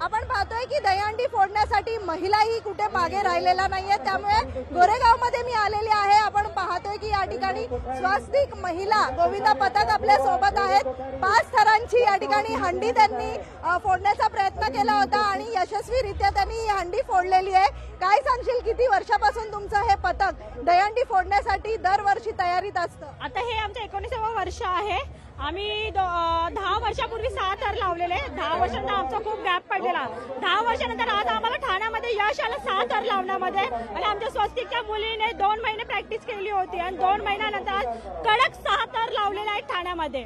आपण पाहतोय की दहीहंडी फोडण्यासाठी महिलाही कुठे मागे राहिलेला नाहीये, त्यामुळे गोरेगावमध्ये मी आलेली आहे। आपण पाहतोय की या ठिकाणी स्वास्तिक महिला गोविंदा पथक आपल्या सोबत आहेत। 5 थरांची या ठिकाणी हंडी त्यांनी फोडण्याचा प्रयत्न केला होता आणि यशस्वीरित्या त्यांनी ही हंडी फोडलेली आहे। काय सांगशील, किती वर्षापासून तुमचं हे पथक दहीहंडी फोडण्यासाठी दरवर्षी तयारीत असतं? आता हे आमचं 19वे वर्ष आहे। आम्ही 10 वर्षापूर्वी 6 थर लावलेले। 10 वर्षांनंतर आमचा खूप गॅप पडलेला। 10 वर्षानंतर आज आम्हाला ठाण्यामध्ये यश आलं 6 थर लावण्यामध्ये आणि आमच्या स्वस्तिकच्या मुलीने 2 महिने प्रॅक्टिस केली होती आणि 2 महिन्यानंतर आज कडक 6 थर लावलेले आहेत ठाण्यामध्ये।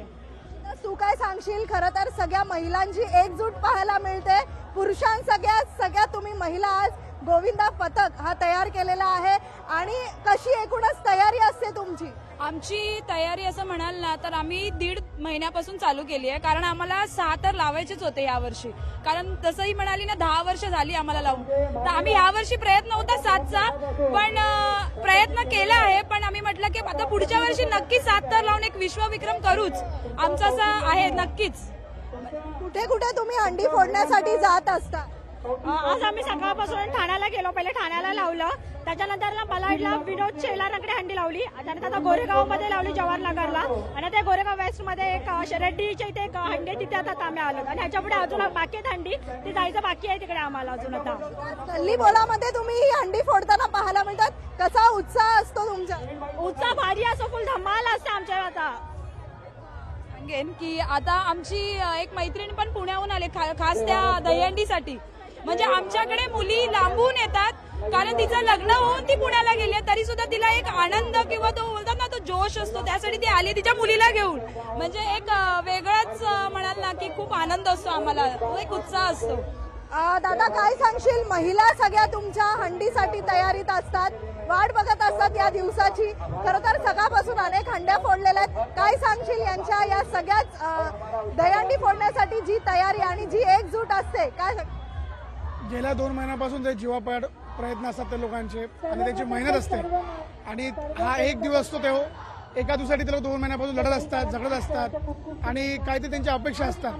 तू काय सांगशील, खरं तर सगळ्या महिलांची एकजूट पाहायला मिळते। सगळ्या तुम्ही महिला आज गोविंदा पथक हा तयार केलेला आहे आणि कशी एकूणच तयारी असते तुमची? आमची तयारी असं म्हणाल ना तर आम्ही 1.5 महिन्यापासून चालू केली आहे, कारण आम्हाला 6 तर लावायचेच होते यावर्षी। कारण तसंही म्हणाली ना 10 वर्ष झाली आम्हाला लावून, तर आम्ही यावर्षी प्रयत्न होता 7चा, पण प्रयत्न केला आहे। पण आम्ही म्हटलं की आता पुढच्या वर्षी नक्की 7 तर लावून एक विश्वविक्रम करूच, आमचं असं आहे नक्कीच। कुठे कुठे तुम्ही हंडी फोडण्यासाठी जात असता? आज आम्ही सकाळपासून ठाण्याला गेलो। पहिले ठाण्याला लावलं, त्याच्यानंतर बलाडला विनोद शेलारांकडे हंडी लावली, त्यानंतर आता गोरेगावमध्ये लावली जवाहरनगरला आणि त्या गोरेगाव वेस्ट मध्ये एक रेड्डीच्या इथे एक हंडी, तिथे आता आम्ही आलो आणि ह्याच्यापुढे अजून बाकी आहेत हंडी, ती जायचं बाकी आहे तिकडे आम्हाला अजून। आता गल्ली बोलामध्ये तुम्ही ही हंडी फोडताना पाहायला मिळतात, कसा उत्साह असतो तुमचा? उत्साह भारी असतो, फुल धमाल असते आमच्या। आता सांगेन की आता आमची एक मैत्रीण पण पुण्याहून आले खास त्या दहीहंडीसाठी। म्हणजे आमच्याकडे मुली लांबून येतात, कारण तिचं लग्न होऊन ती पुण्याला गेली आहे, तरी सुद्धा तिला एक आनंद किंवा तो बोलतात ना तो जोश असतो, त्यासाठी ती आली तिच्या मुलीला घेऊन। म्हणजे एक वेगळाच म्हणाल ना की खूप आनंद असतो आम्हाला, तो एक उत्साह असतो। दादा काय सांगशील, महिला सगळ्या तुमच्या हंडीसाठी तयारीत असतात, वाट बघत असतात या दिवसाची। खरं तर सकाळपासून अनेक हंड्या फोडलेल्या आहेत। काय सांगशील यांच्या या सगळ्याच दहीहंडी फोडण्यासाठी जी तयारी आणि जी एकजूट असते, काय? गेल्या 2 महिन्यापासून जे जीवापाड प्रयत्न असतात त्या लोकांचे आणि त्यांची मेहनत असते आणि हा एक दिवस असतो तेव्हा एका दिवसासाठी ते लोक 2 महिन्यापासून लढत असतात, झगडत असतात आणि काहीतरी त्यांच्या अपेक्षा असतात।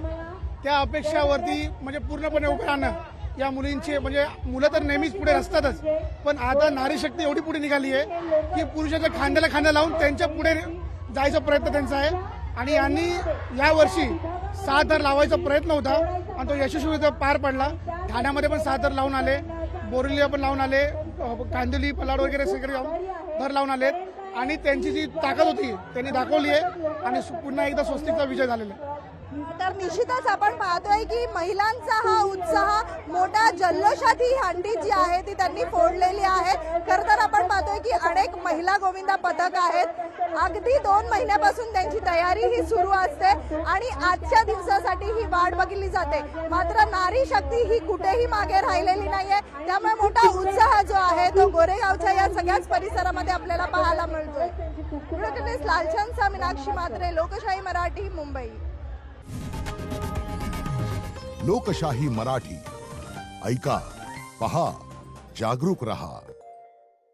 त्या अपेक्षावरती म्हणजे पूर्णपणे उभे राहणं या मुलींचे, म्हणजे मुलं तर नेहमीच पुढे असतातच, पण आता नारी शक्ती एवढी पुढे निघाली आहे की पुरुषाच्या खांद्याला खांदा लावून त्यांच्या पुढे जायचा प्रयत्न त्यांचा आहे। आणि यांनी यावर्षी 6 थर लावायचा प्रयत्न होता आणि तो यशस्वीरित्या पार पडला। ठाण्यामध्ये पण 6 थर लावून आले, बोरिवलीला पण लावून आले, कांदिवली पलाड वगैरे सगळे थर लावून आलेत आणि त्यांची जी ताकद होती त्यांनी दाखवली आहे आणि पुन्हा एकदा स्वस्तिकचा विजय झालेला आहे। तर निश्चितच आपण पाहतोय की महिलांचा हा उत्साह मोठ्या जल्लोषात ही हंडी जी आहे ती त्यांनी फोडलेली आहे। खरं तर आपण पाहतोय की अनेक महिला गोविंदा पथक आहेत, अगदी 2 महिन्यापासून त्यांची तयारी ही सुरू असते आणि आजच्या दिवसासाठी ही वाट बघितली जाते। मात्र नारी शक्ती ही कुठेही मागे राहिलेली नाहीये, त्यामुळे मोठा उत्साह जो आहे तो गोरेगावच्या या सगळ्याच परिसरामध्ये आपल्याला पाहायला मिळतोय। लालचंद मीनाक्षी म्हात्रे, लोकशाही मराठी, मुंबई। लोकशाही मराठी ऐका, पहा, जागरूक रहा।